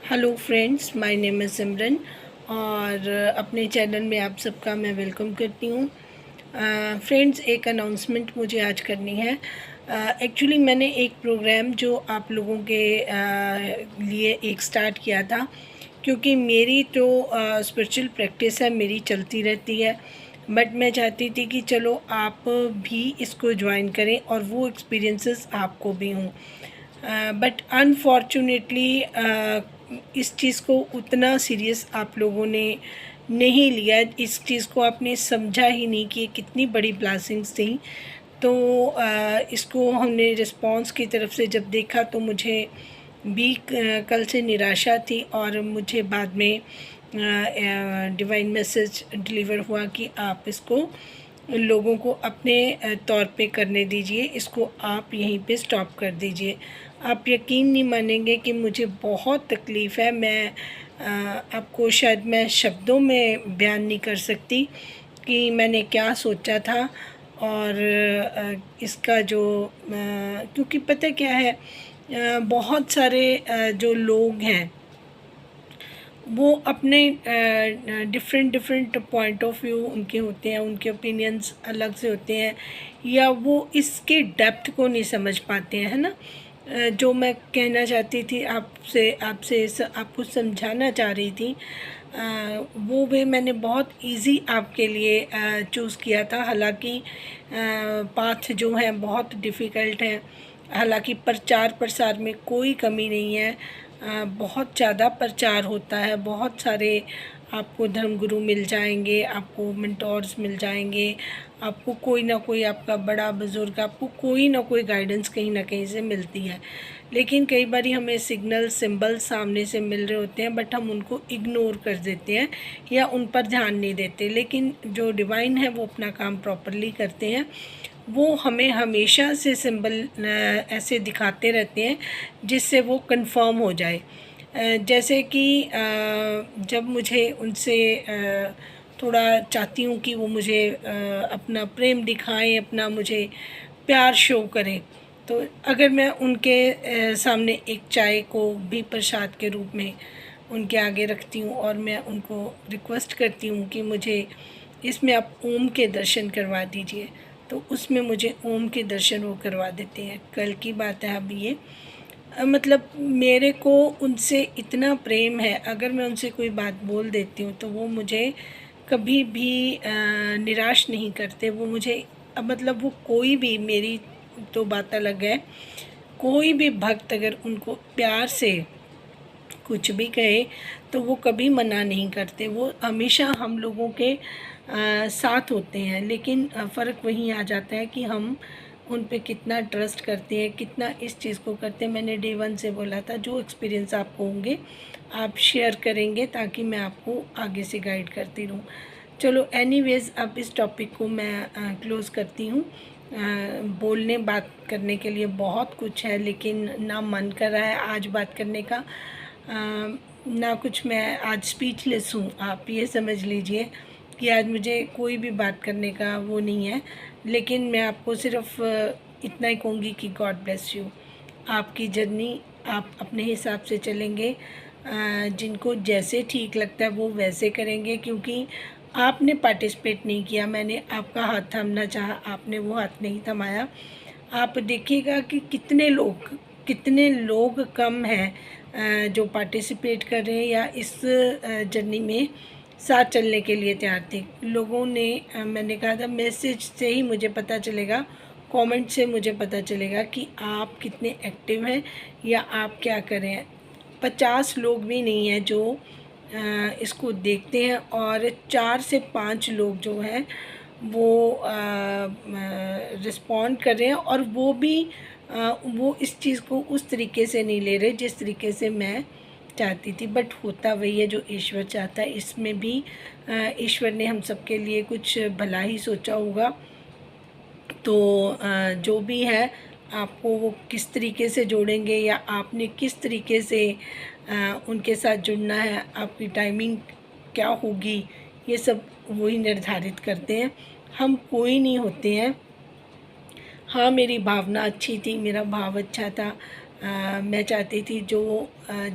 Hello friends, my name is Simran और अपने channel में आप सबका मैं वेलकम करती हूँ। फ्रेंड्स, एक अनाउंसमेंट मुझे आज करनी है। एक्चुअली मैंने एक प्रोग्राम जो आप लोगों के लिए एक स्टार्ट किया था, क्योंकि मेरी तो स्पिरिचुअल प्रैक्टिस है, मेरी चलती रहती है, बट मैं चाहती थी कि चलो आप भी इसको ज्वाइन करें और वो एक्सपीरियंसेस आपको भी हों। बट अनफॉर्चुनेटली इस चीज़ को उतना सीरियस आप लोगों ने नहीं लिया, इस चीज़ को आपने समझा ही नहीं कि ये कितनी बड़ी ब्लेसिंग्स थी। तो इसको हमने रिस्पॉन्स की तरफ से जब देखा तो मुझे भी कल से निराशा थी और मुझे बाद में डिवाइन मैसेज डिलीवर हुआ कि आप इसको लोगों को अपने तौर पे करने दीजिए, इसको आप यहीं पे स्टॉप कर दीजिए। आप यकीन नहीं मानेंगे कि मुझे बहुत तकलीफ़ है। मैं आपको शायद मैं शब्दों में बयान नहीं कर सकती कि मैंने क्या सोचा था और इसका जो क्योंकि पता क्या है, बहुत सारे जो लोग हैं वो अपने different different point of view उनके होते हैं, उनके ओपिनियंस अलग से होते हैं, या वो इसके डेप्थ को नहीं समझ पाते हैं, है ना। जो मैं कहना चाहती थी आपसे आपसे आपको समझाना चाह रही थी, वो वे मैंने बहुत इजी आपके लिए चूज़ किया था। हालांकि पाथ जो है बहुत डिफ़िकल्ट है, हालांकि प्रचार प्रसार में कोई कमी नहीं है। बहुत ज़्यादा प्रचार होता है, बहुत सारे आपको धर्मगुरु मिल जाएंगे, आपको मेंटोर्स मिल जाएंगे, आपको कोई ना कोई आपका बड़ा बुज़ुर्ग, आपको कोई ना कोई गाइडेंस कहीं ना कहीं से मिलती है। लेकिन कई बार हमें सिग्नल सिंबल सामने से मिल रहे होते हैं, बट हम उनको इग्नोर कर देते हैं या उन पर ध्यान नहीं देते। लेकिन जो डिवाइन है वो अपना काम प्रॉपरली करते हैं, वो हमें हमेशा से सिंबल ऐसे दिखाते रहते हैं जिससे वो कंफर्म हो जाए। जैसे कि जब मुझे उनसे थोड़ा चाहती हूँ कि वो मुझे अपना प्रेम दिखाएं, अपना मुझे प्यार शो करें, तो अगर मैं उनके सामने एक चाय को भी प्रसाद के रूप में उनके आगे रखती हूँ और मैं उनको रिक्वेस्ट करती हूँ कि मुझे इसमें आप ओम के दर्शन करवा दीजिए, तो उसमें मुझे ओम के दर्शन वो करवा देते हैं। कल की बात है अभी ये, मतलब मेरे को उनसे इतना प्रेम है, अगर मैं उनसे कोई बात बोल देती हूँ तो वो मुझे कभी भी निराश नहीं करते। वो मुझे मतलब वो कोई भी, मेरी तो बात अलग है, कोई भी भक्त अगर उनको प्यार से कुछ भी कहे तो वो कभी मना नहीं करते, वो हमेशा हम लोगों के साथ होते हैं। लेकिन फ़र्क वहीं आ जाता है कि हम उन पे कितना ट्रस्ट करते हैं, कितना इस चीज़ को करते हैं। मैंने डे वन से बोला था जो एक्सपीरियंस आपको होंगे आप शेयर करेंगे ताकि मैं आपको आगे से गाइड करती रहूँ। चलो एनीवेज़, अब इस टॉपिक को मैं क्लोज़ करती हूँ। बोलने बात करने के लिए बहुत कुछ है, लेकिन ना मन कर रहा है आज बात करने का, ना कुछ, मैं आज स्पीचलेस हूँ, आप ये समझ लीजिए कि आज मुझे कोई भी बात करने का वो नहीं है। लेकिन मैं आपको सिर्फ इतना ही कहूँगी कि गॉड ब्लेस यू। आपकी जर्नी आप अपने हिसाब से चलेंगे, जिनको जैसे ठीक लगता है वो वैसे करेंगे, क्योंकि आपने पार्टिसिपेट नहीं किया, मैंने आपका हाथ थामना चाहा, आपने वो हाथ नहीं थमाया। आप देखिएगा कि कितने लोग कम हैं जो पार्टिसिपेट कर रहे हैं या इस जर्नी में साथ चलने के लिए तैयार थे। लोगों ने मैंने कहा था मैसेज से ही मुझे पता चलेगा, कमेंट से मुझे पता चलेगा कि आप कितने एक्टिव हैं या आप क्या कर रहे हैं। 50 लोग भी नहीं हैं जो इसको देखते हैं, और 4 से 5 लोग जो हैं वो रिस्पॉन्ड कर रहे हैं, और वो भी वो इस चीज़ को उस तरीके से नहीं ले रहे जिस तरीके से मैं चाहती थी। बट होता वही है जो ईश्वर चाहता है। इसमें भी ईश्वर ने हम सबके लिए कुछ भला ही सोचा होगा। तो जो भी है, आपको वो किस तरीके से जोड़ेंगे या आपने किस तरीके से उनके साथ जुड़ना है, आपकी टाइमिंग क्या होगी, ये सब वही निर्धारित करते हैं। हम कोई नहीं होते हैं। हाँ, मेरी भावना अच्छी थी, मेरा भाव अच्छा था, मैं चाहती थी जो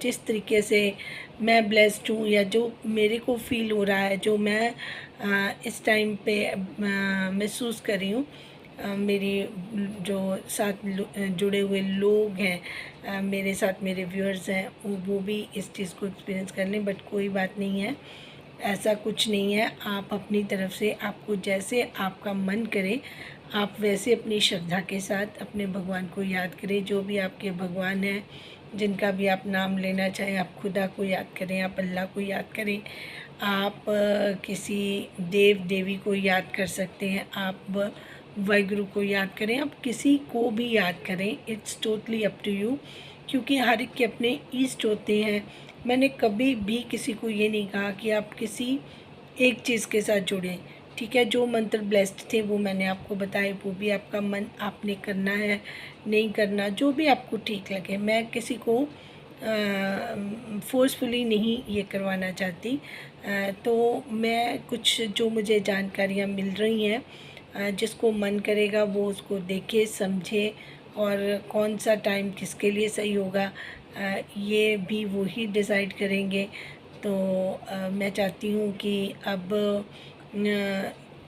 जिस तरीके से मैं ब्लेस्ड हूँ या जो मेरे को फ़ील हो रहा है, जो मैं इस टाइम पे महसूस कर रही हूँ, मेरी जो साथ जुड़े हुए लोग हैं, मेरे साथ मेरे व्यूअर्स हैं, वो भी इस चीज़ को एक्सपीरियंस कर लें। बट कोई बात नहीं है, ऐसा कुछ नहीं है। आप अपनी तरफ से आपको जैसे आपका मन करे आप वैसे अपनी श्रद्धा के साथ अपने भगवान को याद करें। जो भी आपके भगवान हैं, जिनका भी आप नाम लेना चाहें, आप खुदा को याद करें, आप अल्लाह को याद करें, आप किसी देव देवी को याद कर सकते हैं, आप वाहिगुरु को याद करें, आप किसी को भी याद करें। It's totally up to you, क्योंकि हर एक के अपने ईष्ट होते हैं। मैंने कभी भी किसी को ये नहीं कहा कि आप किसी एक चीज़ के साथ जुड़ें, ठीक है। जो मंत्र ब्लेस्ड थे वो मैंने आपको बताए, वो भी आपका मन आपने करना है, नहीं करना, जो भी आपको ठीक लगे। मैं किसी को फोर्सफुली नहीं ये करवाना चाहती। तो मैं कुछ जो मुझे जानकारियाँ मिल रही हैं, जिसको मन करेगा वो उसको देखे, समझे, और कौन सा टाइम किसके लिए सही होगा ये भी वो ही डिसाइड करेंगे। तो मैं चाहती हूँ कि अब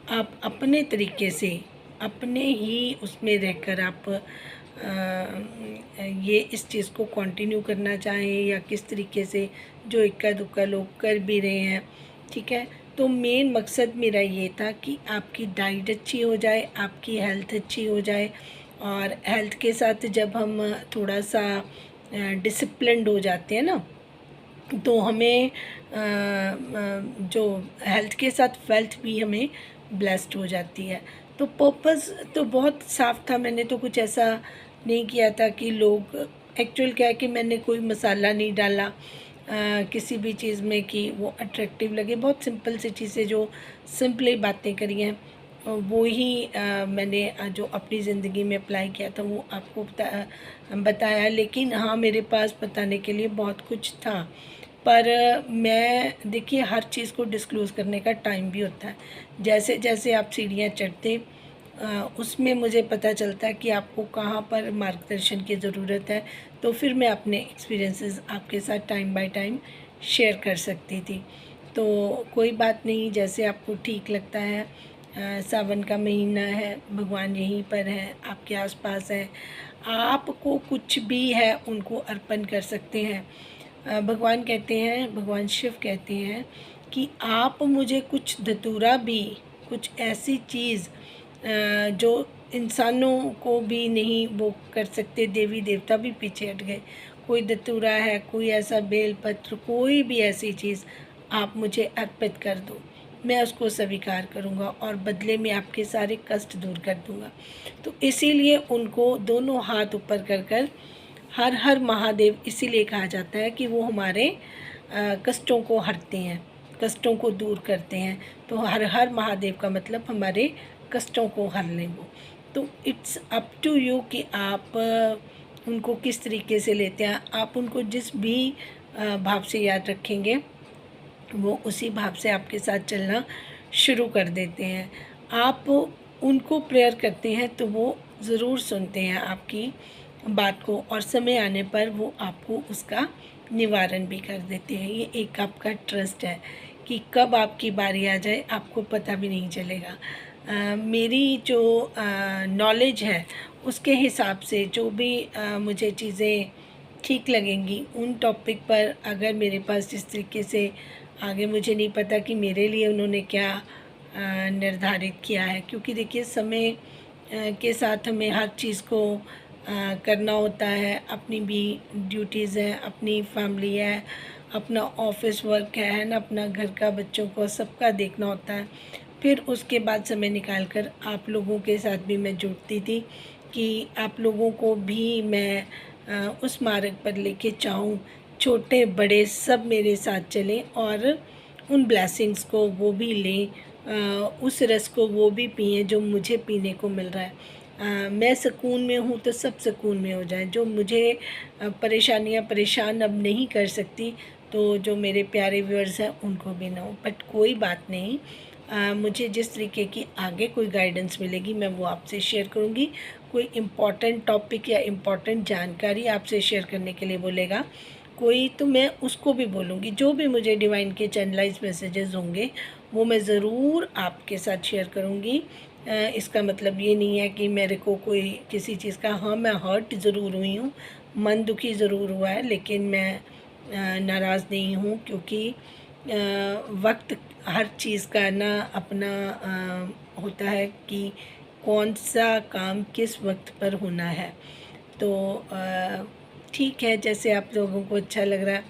आप अपने तरीके से, अपने ही उसमें रहकर आप ये इस चीज़ को कंटिन्यू करना चाहें या किस तरीके से, जो इक्का दुक्का लोग कर भी रहे हैं, ठीक है। तो मेन मकसद मेरा ये था कि आपकी डाइट अच्छी हो जाए, आपकी हेल्थ अच्छी हो जाए, और हेल्थ के साथ जब हम थोड़ा सा डिसिप्लिन्ड हो जाते हैं ना, तो हमें जो हेल्थ के साथ वेल्थ भी हमें ब्लेस्ड हो जाती है। तो पर्पस तो बहुत साफ था, मैंने तो कुछ ऐसा नहीं किया था कि लोग, एक्चुअल क्या है कि मैंने कोई मसाला नहीं डाला किसी भी चीज़ में कि वो अट्रैक्टिव लगे। बहुत सिंपल सी चीज़ें, जो सिंपली बातें करी हैं, वो ही मैंने जो अपनी ज़िंदगी में अप्लाई किया था वो आपको बताया। लेकिन हाँ, मेरे पास बताने के लिए बहुत कुछ था, पर मैं, देखिए, हर चीज़ को डिस्क्लोज़ करने का टाइम भी होता है। जैसे जैसे आप सीढ़ियाँ चढ़ते उसमें मुझे पता चलता है कि आपको कहाँ पर मार्गदर्शन की ज़रूरत है, तो फिर मैं अपने एक्सपीरियंसेस आपके साथ टाइम बाय टाइम शेयर कर सकती थी। तो कोई बात नहीं, जैसे आपको ठीक लगता है। सावन का महीना है, भगवान यहीं पर हैं, आपके आसपास हैं, आपको कुछ भी है उनको अर्पण कर सकते हैं। भगवान कहते हैं, भगवान शिव कहते हैं कि आप मुझे कुछ धतूरा भी, कुछ ऐसी चीज़ जो इंसानों को भी नहीं वो कर सकते, देवी देवता भी पीछे हट गए, कोई धतूरा है, कोई ऐसा बेलपत्र, कोई भी ऐसी चीज़ आप मुझे अर्पित कर दो, मैं उसको स्वीकार करूँगा और बदले में आपके सारे कष्ट दूर कर दूँगा। तो इसीलिए उनको दोनों हाथ ऊपर कर कर हर हर महादेव इसीलिए कहा जाता है कि वो हमारे कष्टों को हरते हैं, कष्टों को दूर करते हैं। तो हर हर महादेव का मतलब हमारे कष्टों को हर लें वो। तो इट्स अप टू यू कि आप उनको किस तरीके से लेते हैं। आप उनको जिस भी भाव से याद रखेंगे, वो उसी भाव से आपके साथ चलना शुरू कर देते हैं। आप उनको प्रेयर करते हैं तो वो ज़रूर सुनते हैं आपकी बात को, और समय आने पर वो आपको उसका निवारण भी कर देते हैं। ये एक आपका ट्रस्ट है कि कब आपकी बारी आ जाए आपको पता भी नहीं चलेगा। मेरी जो नॉलेज है उसके हिसाब से जो भी मुझे चीज़ें ठीक लगेंगी उन टॉपिक पर, अगर मेरे पास जिस तरीके से, आगे मुझे नहीं पता कि मेरे लिए उन्होंने क्या निर्धारित किया है, क्योंकि देखिए समय के साथ हमें हर चीज़ को करना होता है। अपनी भी ड्यूटीज़ हैं, अपनी फैमिली है, अपना ऑफिस वर्क है ना, अपना घर का, बच्चों को, सबका देखना होता है। फिर उसके बाद समय निकाल कर आप लोगों के साथ भी मैं जुड़ती थी कि आप लोगों को भी मैं उस मार्ग पर लेके जाऊँ, छोटे बड़े सब मेरे साथ चलें और उन ब्लेसिंग्स को वो भी लें, उस रस को वो भी पिएं जो मुझे पीने को मिल रहा है। मैं सुकून में हूँ तो सब सुकून में हो जाए। जो मुझे परेशानियाँ परेशान अब नहीं कर सकती, तो जो मेरे प्यारे व्यूअर्स हैं उनको भी ना हो। बट कोई बात नहीं, मुझे जिस तरीके की आगे कोई गाइडेंस मिलेगी मैं वो आपसे शेयर करूँगी। कोई इम्पॉर्टेंट टॉपिक या इम्पॉर्टेंट जानकारी आपसे शेयर करने के लिए बोलेगा कोई, तो मैं उसको भी बोलूँगी। जो भी मुझे डिवाइन के चैनलाइज मैसेजेस होंगे वो मैं ज़रूर आपके साथ शेयर करूँगी। इसका मतलब ये नहीं है कि मेरे को कोई किसी चीज़ का, हाँ मैं हर्ट ज़रूर हुई हूँ, मन दुखी ज़रूर हुआ है, लेकिन मैं नाराज़ नहीं हूँ, क्योंकि वक्त हर चीज़ का ना अपना होता है कि कौन सा काम किस वक्त पर होना है। तो ठीक है, जैसे आप लोगों को अच्छा लग रहा है,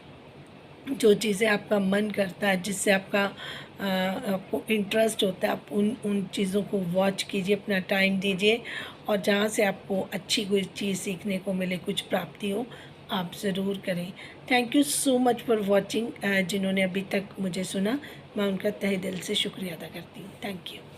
जो चीज़ें आपका मन करता है, जिससे आपको इंटरेस्ट होता है, आप उन चीज़ों को वॉच कीजिए, अपना टाइम दीजिए, और जहाँ से आपको अच्छी कोई चीज़ सीखने को मिले, कुछ प्राप्ति हो, आप ज़रूर करें। Thank you so much for watching. जिन्होंने अभी तक मुझे सुना, मैं उनका तहे दिल से शुक्रिया अदा करती हूँ। Thank you.